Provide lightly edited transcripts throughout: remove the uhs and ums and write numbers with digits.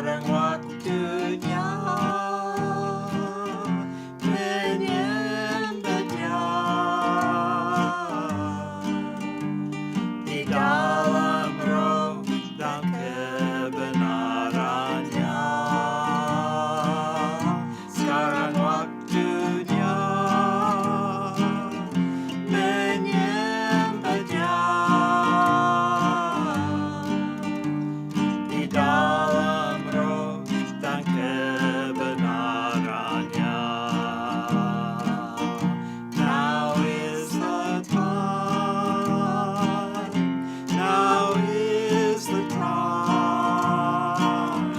sekarang waktunya menyembah Dia di dalam roh dan kebenarannya. Sekarang waktunya menyembah Dia di dalam roh dan kebenarannya. Now is the time, now is the time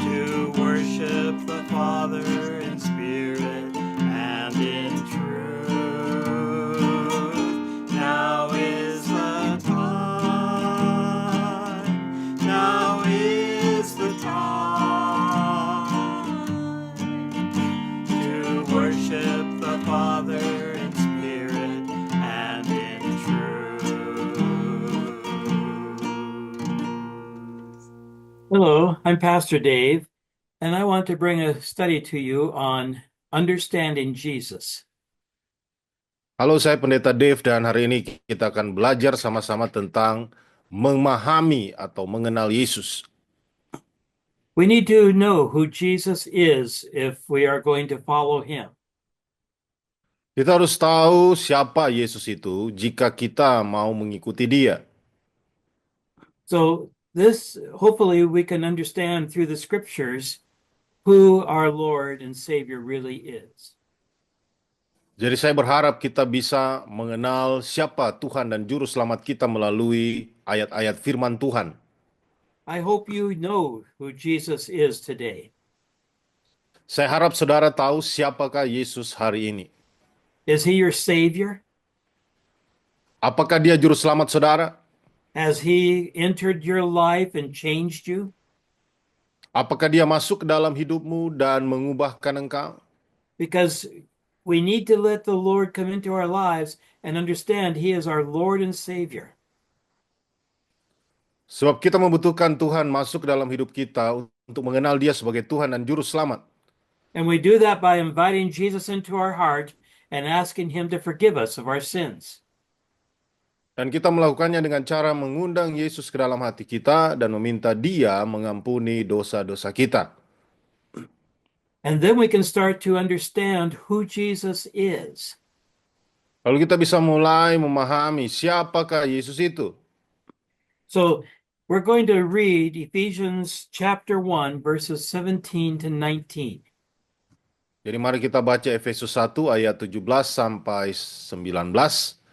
to worship the Father in spirit and in truth. Now is the time, now is the time to worship the Father in spirit and in truth. Hello, I'm Pastor Dave, and I want to bring a study to you on understanding Jesus. Halo, saya Pendeta Dave dan hari ini kita akan belajar sama-sama tentang memahami atau mengenal Yesus. We need to know who Jesus is if we are going to follow him. Kita harus tahu siapa Yesus itu jika kita mau mengikuti Dia. So this, hopefully we can understand through the scriptures who our Lord and Savior really is. Jadi saya berharap kita bisa mengenal siapa Tuhan dan Juru Selamat kita melalui ayat-ayat firman Tuhan. I hope you know who Jesus is today. Saya harap saudara tahu siapakah Yesus hari ini. Is he your Savior? Apakah Dia Juru Selamat saudara? Has he entered your life and changed you? Apakah Dia masuk ke dalam hidupmu dan mengubahkan engkau? Because we need to let the Lord come into our lives and understand he is our Lord and Savior. Sebab kita membutuhkan Tuhan masuk ke dalam hidup kita untuk mengenal Dia sebagai Tuhan dan Juru Selamat. And we do that by inviting Jesus into our heart and asking him to forgive us of our sins. Dan kita melakukannya dengan cara mengundang Yesus ke dalam hati kita dan meminta Dia mengampuni dosa-dosa kita. And then we can start to understand who Jesus is. Lalu kita bisa mulai memahami siapakah Yesus itu. So we're going to read Ephesians chapter 1, verses 17 to 19. Jadi mari kita baca Efesus 1 ayat 17 sampai 19.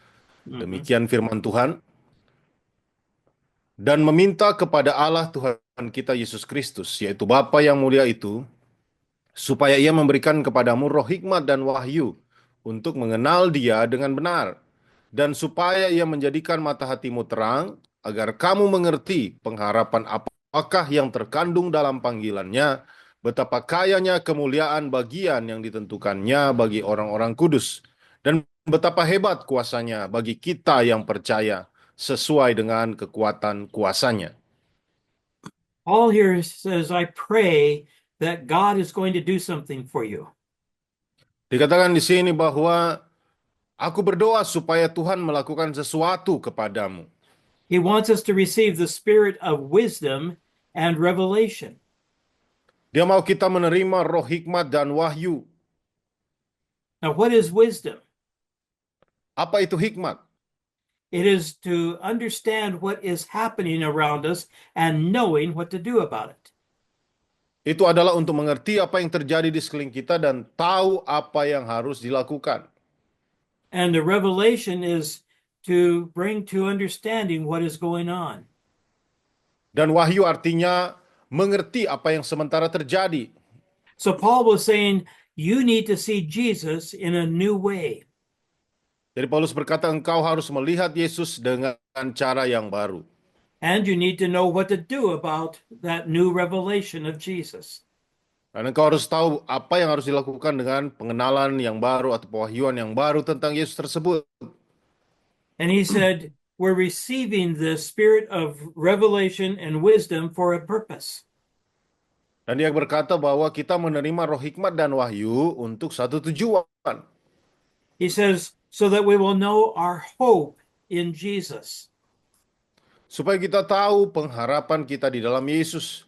Demikian firman Tuhan. Dan meminta kepada Allah Tuhan kita Yesus Kristus, yaitu Bapa yang mulia itu, supaya Ia memberikan kepadamu roh hikmat dan wahyu untuk mengenal Dia dengan benar, dan supaya Ia menjadikan mata hatimu terang, agar kamu mengerti pengharapan apakah yang terkandung dalam panggilannya, betapa kayanya kemuliaan bagian yang ditentukannya bagi orang-orang kudus, dan betapa hebat kuasanya bagi kita yang percaya, sesuai dengan kekuatan kuasanya. Paul here says, I pray that God is going to do something for you. Dikatakan di sini bahwa aku berdoa supaya Tuhan melakukan sesuatu kepadamu. He wants us to receive the spirit of wisdom and revelation. Dia mau kita menerima roh hikmat dan wahyu. Now, what is wisdom? Apa itu hikmat? It is to understand what is happening around us and knowing what to do about it. Itu adalah untuk mengerti apa yang terjadi di sekeliling kita dan tahu apa yang harus dilakukan. And the revelation is to bring to understanding what is going on. Dan wahyu artinya mengerti apa yang sementara terjadi. So Paul was saying, you need to see Jesus in a new way. Jadi Paulus berkata engkau harus melihat Yesus dengan cara yang baru. And you need to know what to do about that new revelation of Jesus. Dan engkau harus tahu apa yang harus dilakukan dengan pengenalan yang baru atau pewahyuan yang baru tentang Yesus tersebut. And he said, we're receiving the spirit of revelation and wisdom for a purpose. Dan dia berkata bahwa kita menerima roh hikmat dan wahyu untuk satu tujuan. He says, so that we will know our hope in Jesus. Supaya kita tahu pengharapan kita di dalam Yesus.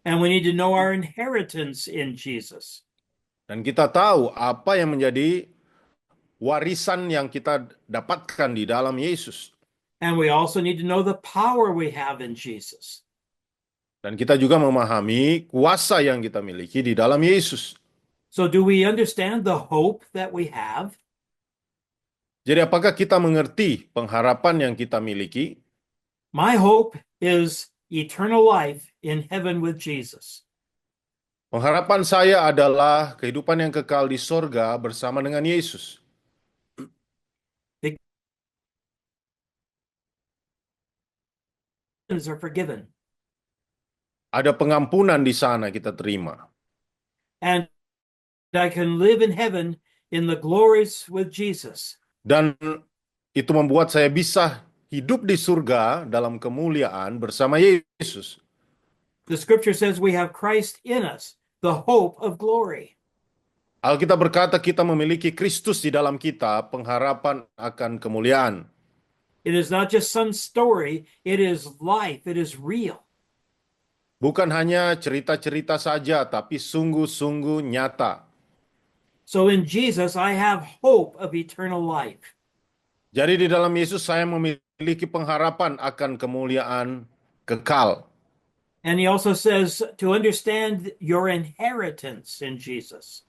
And we need to know our inheritance in Jesus. Dan kita tahu apa yang menjadi warisan yang kita dapatkan di dalam Yesus. And we also need to know the power we have in Jesus. Dan kita juga memahami kuasa yang kita miliki di dalam Yesus. So do we understand the hope that we have? Jadi apakah kita mengerti pengharapan yang kita miliki? My hope is eternal life in heaven with Jesus. Pengharapan saya adalah kehidupan yang kekal di sorga bersama dengan Yesus. Sins are forgiven. Ada pengampunan di sana kita terima. And I can live in heaven in the glories with Jesus. Dan itu membuat saya bisa hidup di surga dalam kemuliaan bersama Yesus. The scripture says we have Christ in us, the hope of glory. Alkitab berkata kita memiliki Kristus di dalam kita, pengharapan akan kemuliaan. It is not just some story, it is life, it is real. Bukan hanya cerita-cerita saja, tapi sungguh-sungguh nyata. So in Jesus, I have hope of eternal life. Jadi di dalam Yesus saya memiliki pengharapan akan kemuliaan kekal. And he also says to understand your inheritance in Jesus.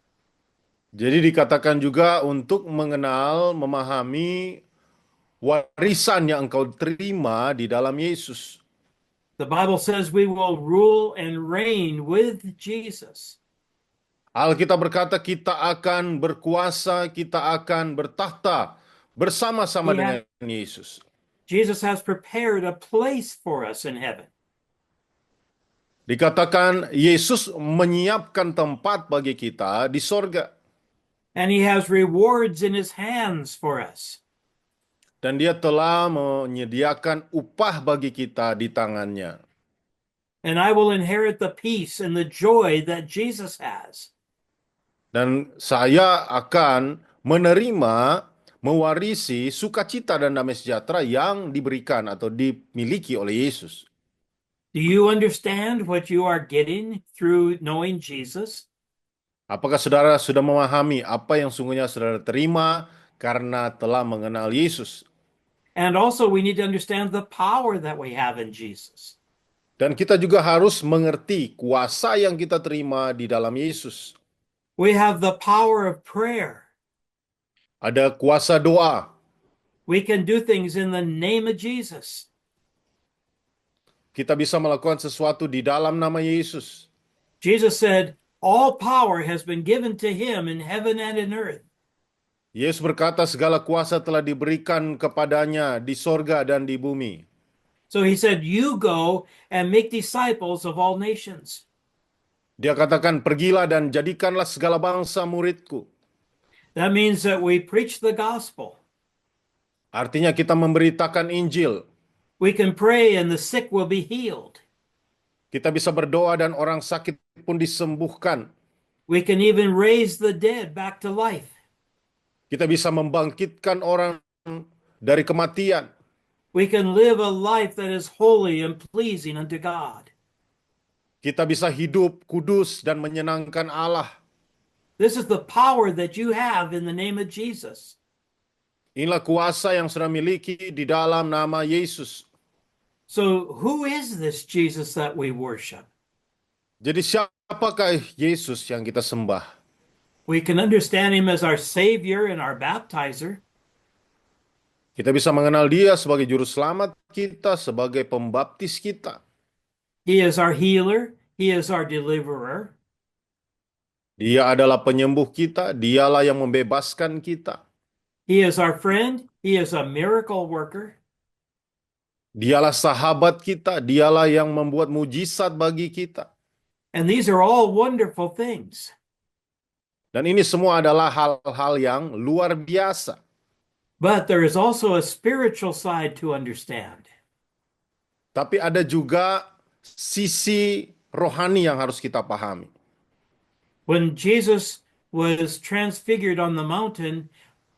Jadi dikatakan juga untuk mengenal, memahami warisan yang engkau terima di dalam Yesus. The Bible says we will rule and reign with Jesus. Alkitab berkata kita akan berkuasa, kita akan bertahta bersama-sama dengan Yesus. Jesus has prepared a place for us in heaven. Dikatakan Yesus menyiapkan tempat bagi kita di sorga. And he has rewards in his hands for us. Dan dia telah menyediakan upah bagi kita di tangannya. And I will inherit the peace and the joy that Jesus has. Dan saya akan menerima, mewarisi sukacita dan damai sejahtera yang diberikan atau dimiliki oleh Yesus. Do you understand what you are getting through knowing Jesus? Apakah saudara sudah memahami apa yang sungguhnya saudara terima karena telah mengenal Yesus? And also we need to understand the power that we have in Jesus. Dan kita juga harus mengerti kuasa yang kita terima di dalam Yesus. We have the power of prayer. Ada kuasa doa. We can do things in the name of Jesus. Kita bisa melakukan sesuatu di dalam nama Yesus. Jesus said, all power has been given to him in heaven and in earth. Yesus berkata segala kuasa telah diberikan kepadanya di sorga dan di bumi. So he said, you go and make disciples of all nations. Dia katakan, pergilah dan jadikanlah segala bangsa muridku. That means that we preach the gospel. Artinya kita memberitakan Injil. We can pray and the sick will be healed. Kita bisa berdoa dan orang sakit pun disembuhkan. We can even raise the dead back to life. Kita bisa membangkitkan orang dari kematian. We can live a life that is holy and pleasing unto God. Kita bisa hidup kudus dan menyenangkan Allah. This is the power that you have in the name of Jesus. Inilah kuasa yang saudara miliki di dalam nama Yesus. So who is this Jesus that we worship? Jadi siapakah Yesus yang kita sembah? We can understand him as our Savior and our baptizer. Kita bisa mengenal dia sebagai juru selamat kita, sebagai pembaptis kita. He is our healer. He is our deliverer. Dia adalah penyembuh kita, dialah yang membebaskan kita. He is our friend. He is a miracle worker. Dialah sahabat kita, dialah yang membuat mujizat bagi kita. And these are all wonderful things. Dan ini semua adalah hal-hal yang luar biasa. But there is also a spiritual side to understand. Tapi ada juga sisi rohani yang harus kita pahami. When Jesus was transfigured on the mountain,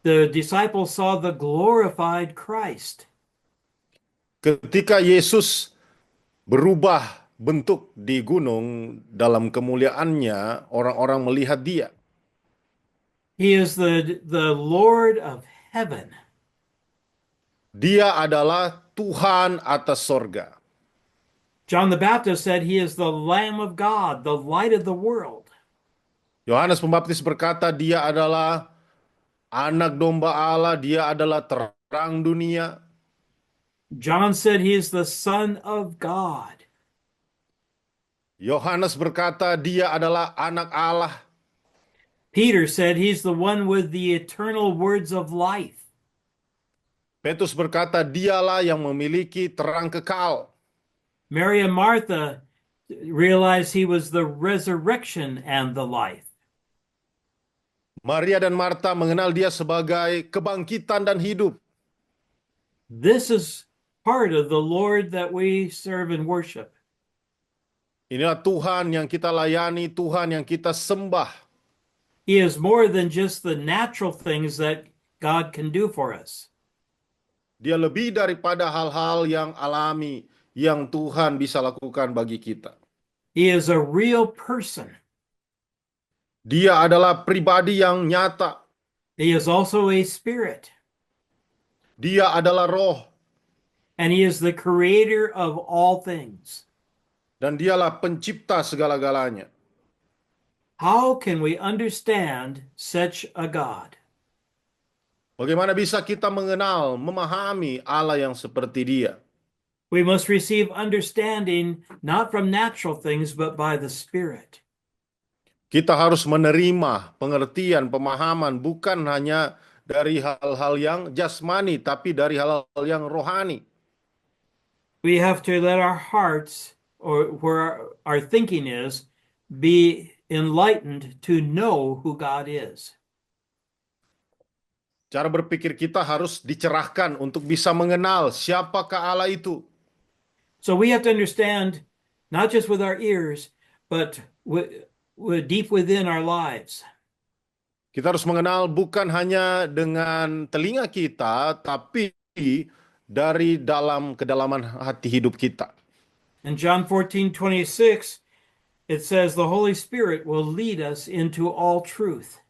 the disciples saw the glorified Christ. Ketika Yesus berubah bentuk di gunung dalam kemuliaannya, orang-orang melihat dia. He is the Lord of heaven. Dia adalah Tuhan atas sorga. John the Baptist said he is the Lamb of God, the light of the world. Yohanes Pembaptis berkata dia adalah anak domba Allah, dia adalah terang dunia. John said he is the Son of God. Yohanes berkata dia adalah anak Allah. Peter said he's the one with the eternal words of life. Petrus berkata dialah yang memiliki terang kekal. Mary and Martha realized he was the resurrection and the life. Maria dan Marta mengenal dia sebagai kebangkitan dan hidup. This is part of the Lord that we serve and worship. Inilah Tuhan yang kita layani, Tuhan yang kita sembah. He is more than just the natural things that God can do for us. Dia lebih daripada hal-hal yang alami yang Tuhan bisa lakukan bagi kita. He is a real person. Dia adalah pribadi yang nyata. He is also a spirit. Dia adalah roh. And he is the creator of all things. Dan dialah pencipta segala-galanya. How can we understand such a God? Bagaimana bisa kita mengenal, memahami Allah yang seperti dia? We must receive understanding not from natural things, but by the Spirit. Kita harus menerima pengertian, pemahaman bukan hanya dari hal-hal yang jasmani, tapi dari hal-hal yang rohani. We have to let our hearts, or where our thinking is, be enlightened to know who God is. Cara berpikir kita harus dicerahkan untuk bisa mengenal siapakah Allah itu. So we have to understand, not just with our ears, but deep within our lives. Kita harus mengenal bukan hanya dengan telinga kita, tapi dari dalam kedalaman hati hidup kita. In John 14:26, it says the Holy Spirit will lead us into all truth.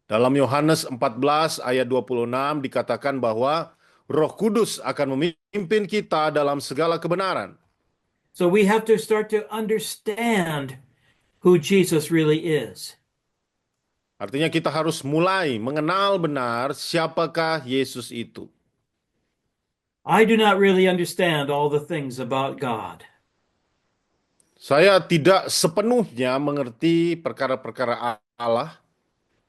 Dalam Yohanes 14 ayat 26 dikatakan bahwa Roh Kudus akan memimpin kita dalam segala kebenaran. So we have to start to understand who Jesus really is. Artinya kita harus mulai mengenal benar siapakah Yesus itu. I do not really understand all the things about God. Saya tidak sepenuhnya mengerti perkara-perkara Allah,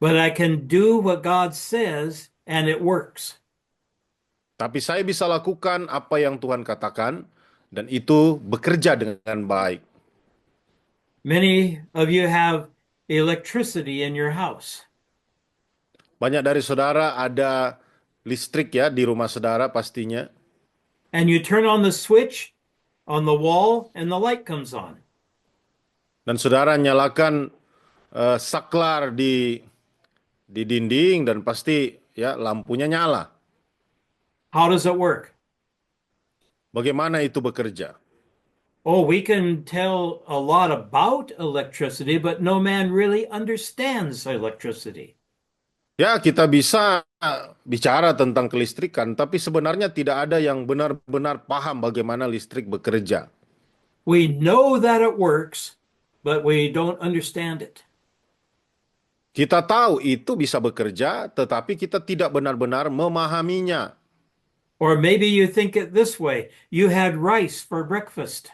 But I can do what God says and it works. tapi saya bisa lakukan apa yang Tuhan katakan dan itu bekerja dengan baik. Many of you have electricity in your house. Banyak dari saudara ada listrik ya di rumah saudara pastinya. And you turn on the switch on the wall and the light comes on. Dan saudara nyalakan saklar di dinding dan pasti ya lampunya nyala. How does it work? Bagaimana itu bekerja? Oh, we can tell a lot about electricity, but no man really understands electricity. Ya, kita bisa bicara tentang kelistrikan, tapi sebenarnya tidak ada yang benar-benar paham bagaimana listrik bekerja. We know that it works, but we don't understand it. Kita tahu itu bisa bekerja, tetapi kita tidak benar-benar memahaminya. Or maybe you think it this way. You had rice for breakfast.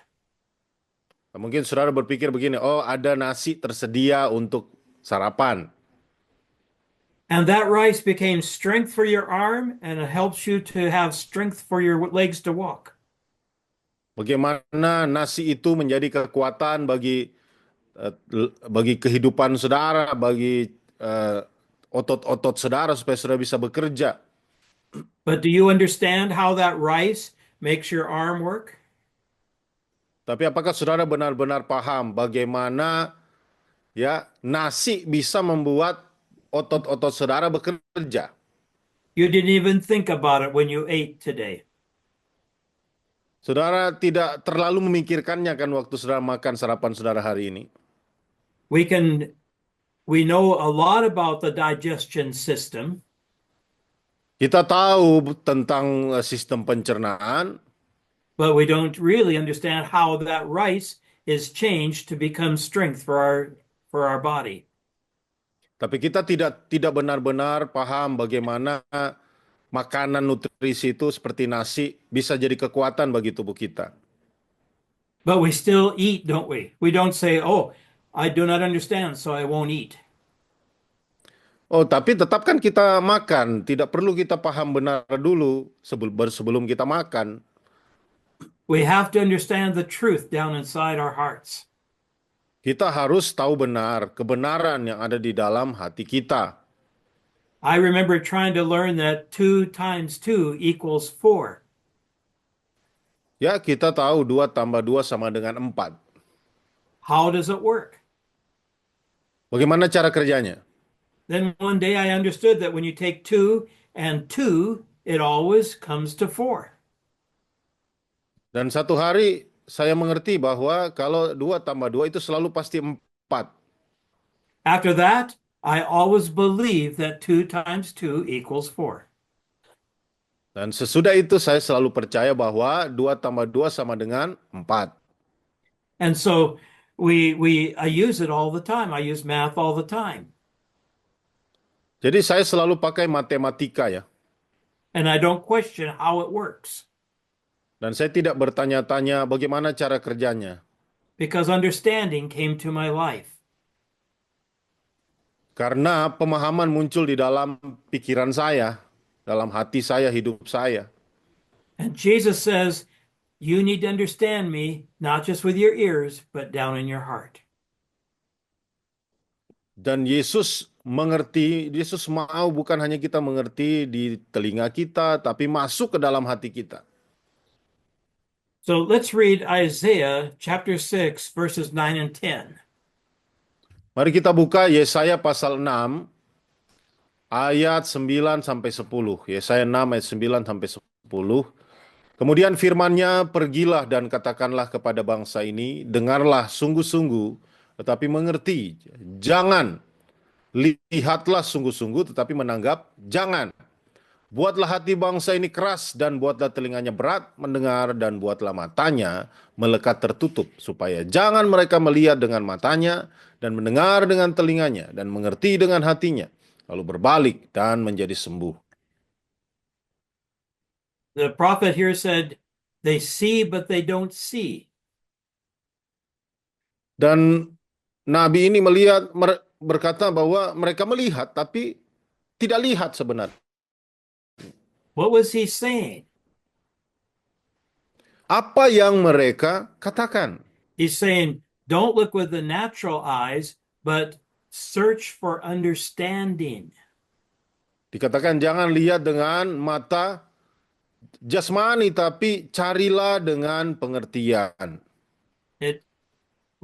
Mungkin saudara berpikir begini, oh ada nasi tersedia untuk sarapan. And that rice became strength for your arm, and it helps you to have strength for your legs to walk. Bagaimana nasi itu menjadi kekuatan bagi kehidupan saudara, bagi otot-otot saudara supaya saudara bisa bekerja. But do you understand how that rice makes your arm work? Tapi apakah saudara benar-benar paham bagaimana ya nasi bisa membuat otot-otot saudara bekerja? You didn't even think about it when you ate today. Saudara tidak terlalu memikirkannya kan waktu saudara makan sarapan saudara hari ini. We can we know a lot about the digestion system, Kita tahu tentang sistem pencernaan, but we don't really understand how that rice is changed to become strength for our body. tapi kita tidak benar-benar paham bagaimana makanan nutrisi itu seperti nasi bisa jadi kekuatan bagi tubuh kita. But we still eat, don't we? We don't say, "Oh, I do not understand, so I won't eat." Oh, tapi tetap kan kita makan, tidak perlu kita paham benar dulu sebelum kita makan. We have to understand the truth down inside our hearts. Kita harus tahu benar kebenaran yang ada di dalam hati kita. I remember trying to learn that 2 times 2 equals 4. Ya, kita tahu 2 tambah 2 sama dengan 4. How does it work? Bagaimana cara kerjanya? Then one day I understood that when you take 2 and 2, it always comes to 4. Dan satu hari saya mengerti bahwa kalau 2 tambah 2 itu selalu pasti 4. After that, I always believe that 2 times 2 equals 4. Dan sesudah itu saya selalu percaya bahwa 2 tambah 2 sama dengan 4. And so I use it all the time. I use math all the time. Jadi saya selalu pakai matematika ya. And I don't question how it works Dan saya tidak bertanya-tanya bagaimana cara kerjanya. because understanding came to my life. Karena pemahaman muncul di dalam pikiran saya, dalam hati saya, hidup saya. And Jesus says, you need to understand me, not just with your ears, but down in your heart. Dan Yesus mengerti, Yesus mau bukan hanya kita mengerti di telinga kita, tapi masuk ke dalam hati kita. So let's read Isaiah chapter 6, verses 9 and 10. Mari kita buka Yesaya pasal 6, ayat 9 sampai 10. Yesaya 6 ayat 9 sampai 10. Kemudian firman-Nya, pergilah dan katakanlah kepada bangsa ini, dengarlah sungguh-sungguh, tetapi mengerti. Jangan, lihatlah sungguh-sungguh, tetapi menanggap, jangan. Buatlah hati bangsa ini keras dan buatlah telinganya berat mendengar dan buatlah matanya melekat tertutup supaya jangan mereka melihat dengan matanya dan mendengar dengan telinganya dan mengerti dengan hatinya lalu berbalik dan menjadi sembuh. The prophet here said, they see, but they don't see. Dan nabi ini berkata bahwa mereka melihat tapi tidak lihat sebenarnya. What was he saying? Apa yang mereka katakan? He's saying, don't look with the natural eyes, but search for understanding. Dikatakan jangan lihat dengan mata jasmani, tapi carilah dengan pengertian.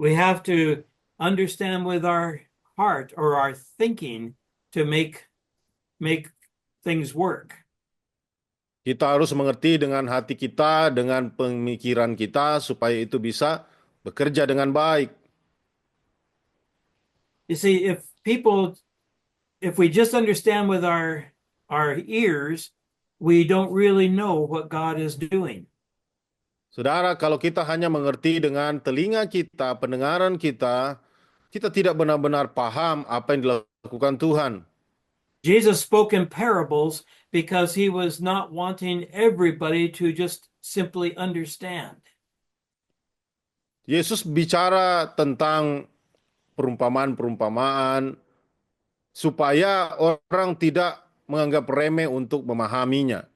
We have to understand with our heart or our thinking to make things work. Kita harus mengerti dengan hati kita, dengan pemikiran kita, supaya itu bisa bekerja dengan baik. You see, if we just understand with our ears, we don't really know what God is doing. Saudara, kalau kita hanya mengerti dengan telinga kita, pendengaran kita, kita tidak benar-benar paham apa yang dilakukan Tuhan. Jesus spoke in parables because he was not wanting everybody to just simply understand. Yesus bicara tentang perumpamaan-perumpamaan supaya orang tidak menganggap remeh untuk memahaminya.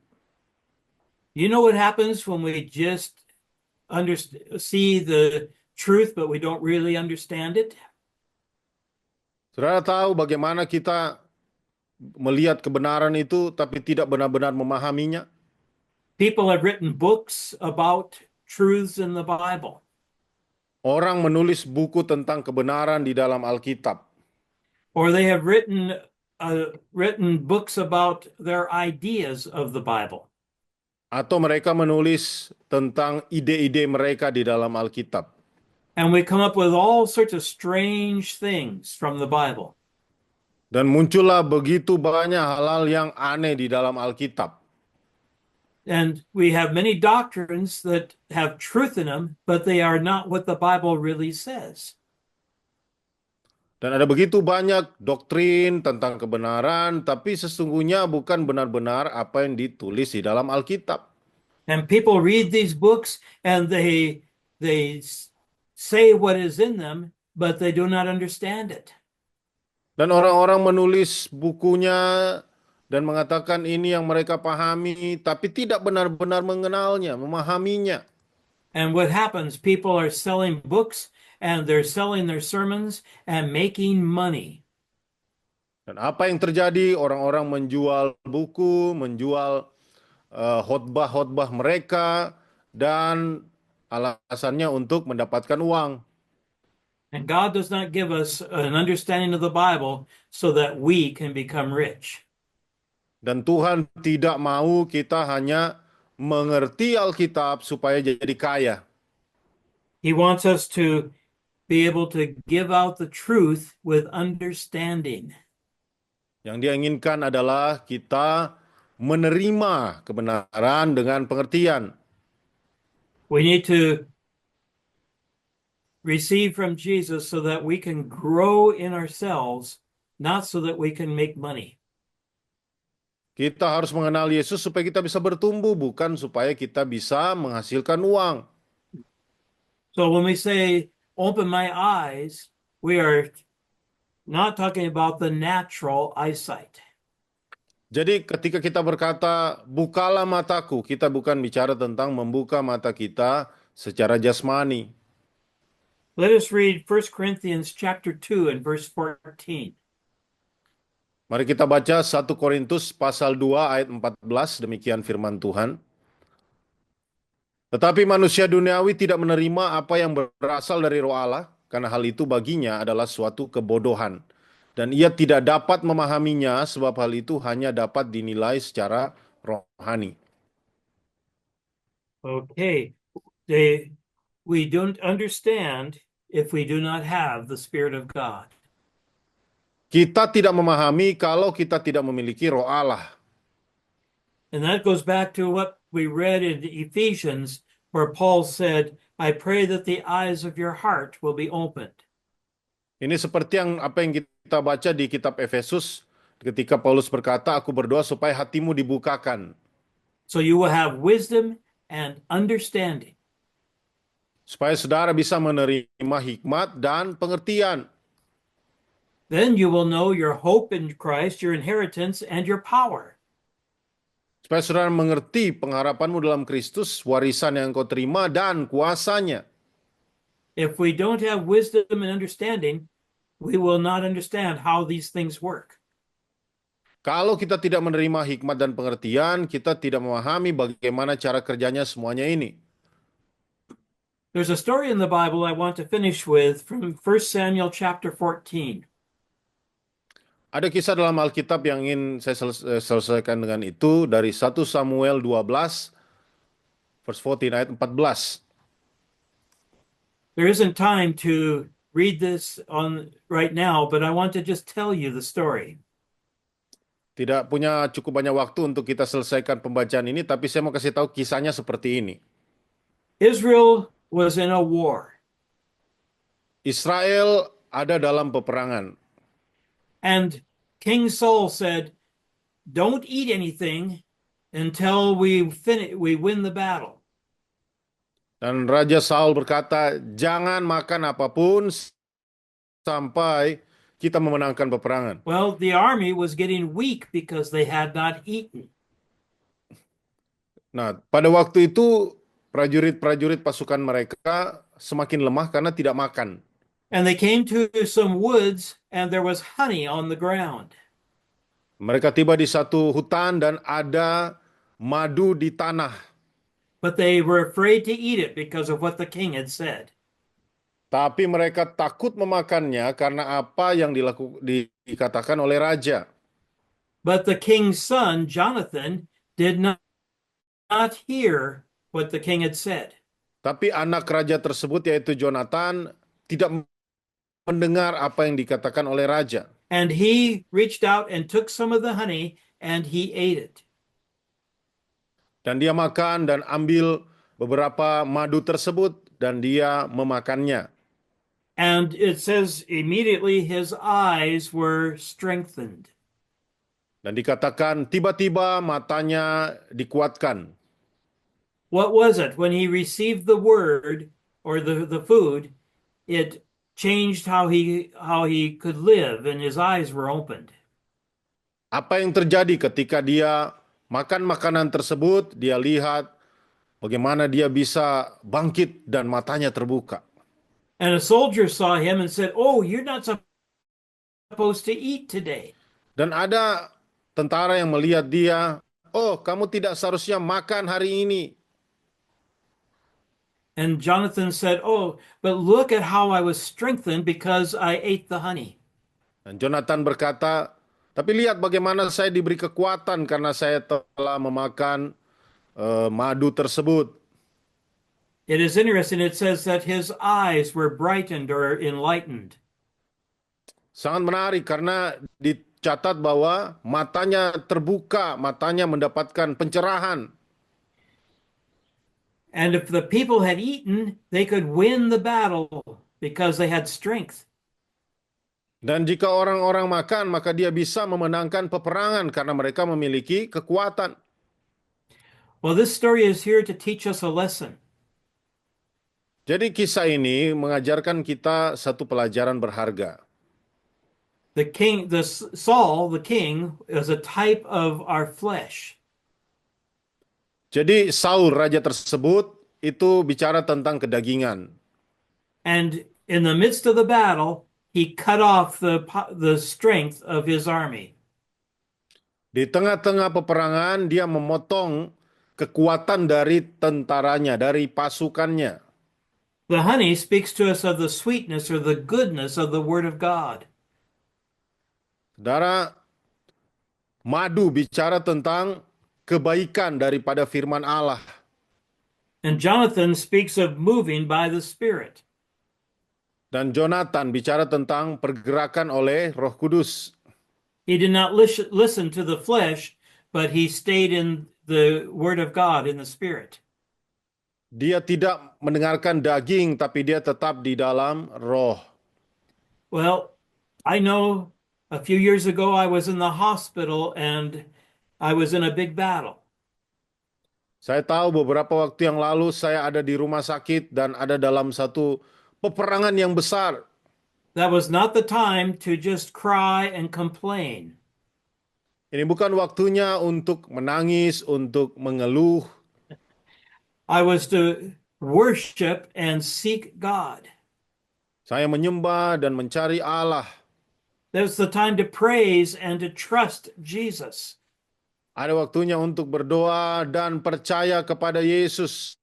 You know what happens when we just see the truth, but we don't really understand it? Saudara tahu bagaimana kita melihat kebenaran itu tapi tidak benar-benar memahaminya. People have written books about truths in the Bible, Orang menulis buku tentang kebenaran di dalam Alkitab, or they have written books about their ideas of the Bible. atau mereka menulis tentang ide-ide mereka di dalam Alkitab. And we come up with all sorts of strange things from the Bible. Dan muncullah begitu banyak hal-hal yang aneh di dalam Alkitab. And we have many doctrines that have truth in them, but they are not what the Bible really says. Dan ada begitu banyak doktrin tentang kebenaran, tapi sesungguhnya bukan benar-benar apa yang ditulis di dalam Alkitab. And people read these books and they say what is in them, but they do not understand it. Dan orang-orang menulis bukunya dan mengatakan ini yang mereka pahami, tapi tidak benar-benar mengenalnya, memahaminya. And what happens? People are selling books and they're selling their sermons and making money. Dan apa yang terjadi? Orang-orang menjual buku, menjual khotbah-khotbah mereka, dan alasannya untuk mendapatkan uang. And God does not give us an understanding of the Bible so that we can become rich. Dan Tuhan tidak mau kita hanya mengerti Alkitab supaya jadi kaya. He wants us to be able to give out the truth with understanding. Yang dia inginkan adalah kita menerima kebenaran dengan pengertian. We need to receive from Jesus so that we can grow in ourselves, not so that we can make money. Kita harus mengenal Yesus supaya kita bisa bertumbuh, bukan supaya kita bisa menghasilkan uang. So when we say, open my eyes, we are not talking about the natural eyesight. Jadi ketika kita berkata, bukalah mataku, kita bukan bicara tentang membuka mata kita secara jasmani. Let us read 1 Corinthians chapter 2 and verse 14. Mari kita baca 1 Korintus pasal 2 ayat 14, demikian firman Tuhan. Tetapi manusia duniawi tidak menerima apa yang berasal dari Roh Allah, karena hal itu baginya adalah suatu kebodohan. Dan ia tidak dapat memahaminya, sebab hal itu hanya dapat dinilai secara rohani. Okay. We don't understand if we do not have the Spirit of God. Kita tidak memahami kalau kita tidak memiliki Roh Allah. And that goes back to what we read in Ephesians, where Paul said, I pray that the eyes of your heart will be opened. Ini seperti apa yang kita baca di kitab Efesus ketika Paulus berkata, aku berdoa supaya hatimu dibukakan. So you will have wisdom and understanding. Supaya saudara bisa menerima hikmat dan pengertian. Then you will know your hope in Christ, your inheritance, and your power. Supaya saudara mengerti pengharapanmu dalam Kristus, warisan yang kau terima, dan kuasanya. If we don't have wisdom and understanding, we will not understand how these things work. Kalau kita tidak menerima hikmat dan pengertian, kita tidak memahami bagaimana cara kerjanya semuanya ini. There's a story in the Bible I want to finish with from 1 Samuel chapter 14. Ada kisah dalam Alkitab yang ingin saya selesaikan dengan itu dari 1 Samuel 12, verse 14 ayat 14. There isn't time to read this on right now, but I want to just tell you the story. Tidak punya cukup banyak waktu untuk kita selesaikan pembacaan ini, tapi saya mau kasih tahu kisahnya seperti ini. Israel was in a war, Israel ada dalam peperangan. and King Saul said, don't eat anything until we win the battle. Dan Raja Saul berkata, jangan makan apapun sampai kita memenangkan peperangan. Well, the army was getting weak because they had not eaten. Nah, pada waktu itu prajurit-prajurit pasukan mereka semakin lemah karena tidak makan. And they came to some woods and there was honey on the ground. Mereka tiba di satu hutan dan ada madu di tanah. but they were afraid to eat it because of what the king had said. Tapi mereka takut memakannya karena apa yang dikatakan oleh raja. But the king's son, Jonathan, did not hear what the king had said. Tapi anak raja tersebut yaitu Jonathan tidak mendengar apa yang dikatakan oleh raja. And he reached out and took some of the honey and he ate it. Dan dia makan dan ambil beberapa madu tersebut dan dia memakannya. And it says immediately his eyes were strengthened. Dan dikatakan tiba-tiba matanya dikuatkan. What was it? When he received the word or the food, it changed how he could live and his eyes were opened. Apa yang terjadi ketika dia makan makanan tersebut, dia lihat bagaimana dia bisa bangkit dan matanya terbuka. And a soldier saw him and said, "Oh, you're not supposed to eat today." Dan ada tentara yang melihat dia, "Oh, kamu tidak seharusnya makan hari ini." And Jonathan said, "Oh, but look at how I was strengthened because I ate the honey." Dan Jonathan berkata, "Tapi lihat bagaimana saya diberi kekuatan karena saya telah memakan madu tersebut." It is interesting. It says that his eyes were brightened or enlightened. Sangat menarik karena dicatat bahwa matanya terbuka, matanya mendapatkan pencerahan. And if the people had eaten, they could win the battle because they had strength. Dan jika orang-orang makan, maka dia bisa memenangkan peperangan karena mereka memiliki kekuatan. Well, this story is here to teach us a lesson. Jadi kisah ini mengajarkan kita satu pelajaran berharga. Saul, the king, is a type of our flesh. Jadi Saul, raja tersebut, itu bicara tentang kedagingan. And in the midst of the battle, he cut off the strength of his army. Di tengah-tengah peperangan, dia memotong kekuatan dari tentaranya, dari pasukannya. The honey speaks to us of the sweetness or the goodness of the Word of God. Saudara, madu bicara tentang kebaikan daripada firman Allah. And Jonathan speaks of moving by the Spirit. Dan Jonathan bicara tentang pergerakan oleh Roh Kudus. He did not listen to the flesh, but he stayed in the Word of God, in the Spirit. Dia tidak mendengarkan daging, tapi dia tetap di dalam roh. Well, I know a few years ago I was in the hospital and I was in a big battle. Saya tahu beberapa waktu yang lalu saya ada di rumah sakit dan ada dalam satu peperangan yang besar. That was not the time to just cry and complain. Ini bukan waktunya untuk menangis, untuk mengeluh. I was to worship and seek God. Saya menyembah dan mencari Allah. That was the time to praise and to trust Jesus. Ada waktunya untuk berdoa dan percaya kepada Yesus.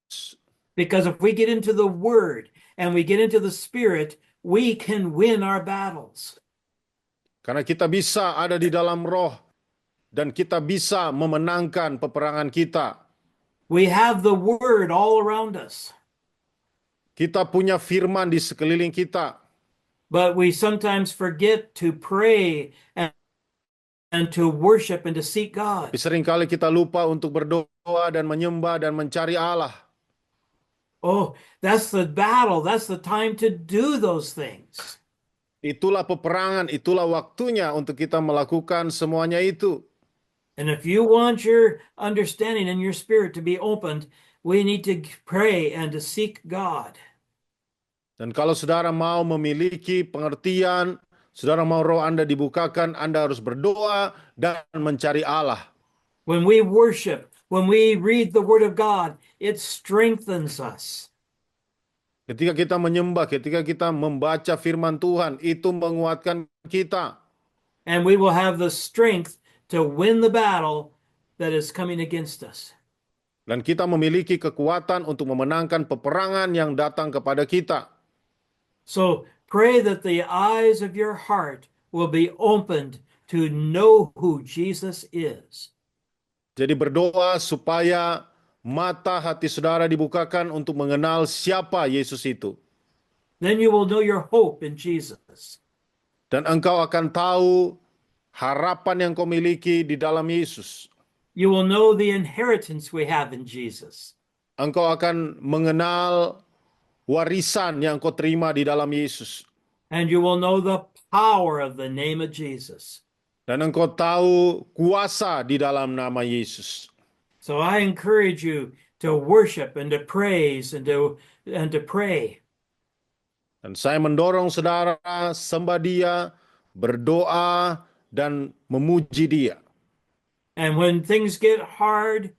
Because if we get into the Word and we get into the Spirit, we can win our battles. Karena kita bisa ada di dalam roh dan kita bisa memenangkan peperangan kita. We have the Word all around us. Kita punya firman di sekeliling kita. But we sometimes forget to pray and to worship and to seek God. Tapi seringkali kita lupa untuk berdoa dan menyembah dan mencari Allah. Oh, that's the battle. That's the time to do those things. Itulah peperangan, itulah waktunya untuk kita melakukan semuanya itu. And if you want your understanding and your spirit to be opened, we need to pray and to seek God. Dan kalau saudara mau memiliki pengertian, saudara mau roh Anda dibukakan, Anda harus berdoa dan mencari Allah. When we worship, when we read the Word of God, it strengthens us. Ketika kita menyembah, ketika kita membaca firman Tuhan, itu menguatkan kita. And we will have the strength to win the battle that is coming against us. Dan kita memiliki kekuatan untuk memenangkan peperangan yang datang kepada kita. So pray that the eyes of your heart will be opened to know who Jesus is. Jadi berdoa supaya mata hati saudara dibukakan untuk mengenal siapa Yesus itu. Then you will know your hope in Jesus. Dan engkau akan tahu harapan yang kau miliki di dalam Yesus. You will know the inheritance we have in Jesus. Engkau akan mengenal warisan yang kau terima di dalam Yesus. And you will know the power of the name of Jesus. Dan engkau tahu kuasa di dalam nama Yesus. So I encourage you to worship and to praise and to pray. Dan saya mendorong saudara sembah Dia, berdoa, dan memuji Dia. And when things get hard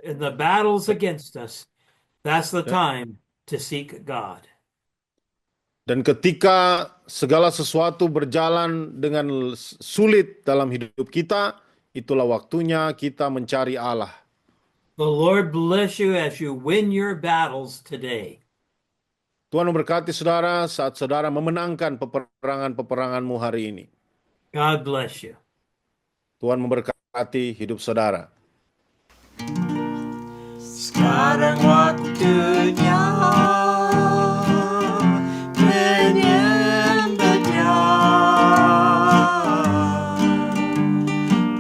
in the battles against us, that's the time to seek God. Dan ketika segala sesuatu berjalan dengan sulit dalam hidup kita, itulah waktunya kita mencari Allah. The Lord bless you as you win your battles today. Tuhan memberkati saudara saat saudara memenangkan peperangan-peperanganmu hari ini. God bless you. Tuhan memberkati hidup saudara. Sekarang waktunya menyembah Dia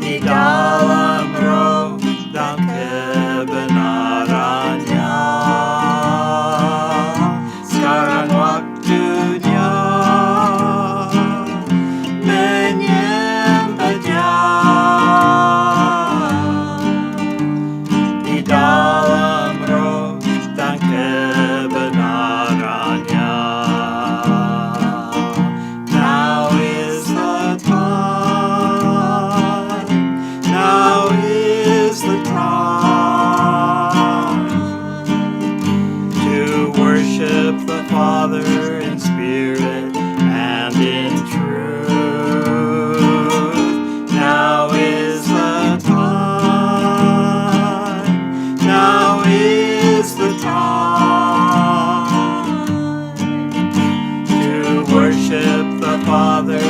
di dalam roh dan kebenarannya. Sekarang waktunya menyembah Dia di dalam roh dan kebenarannya. Now is the time, now is the time to worship the Father in spirit and in truth. Now is the time, now is the time to worship the Father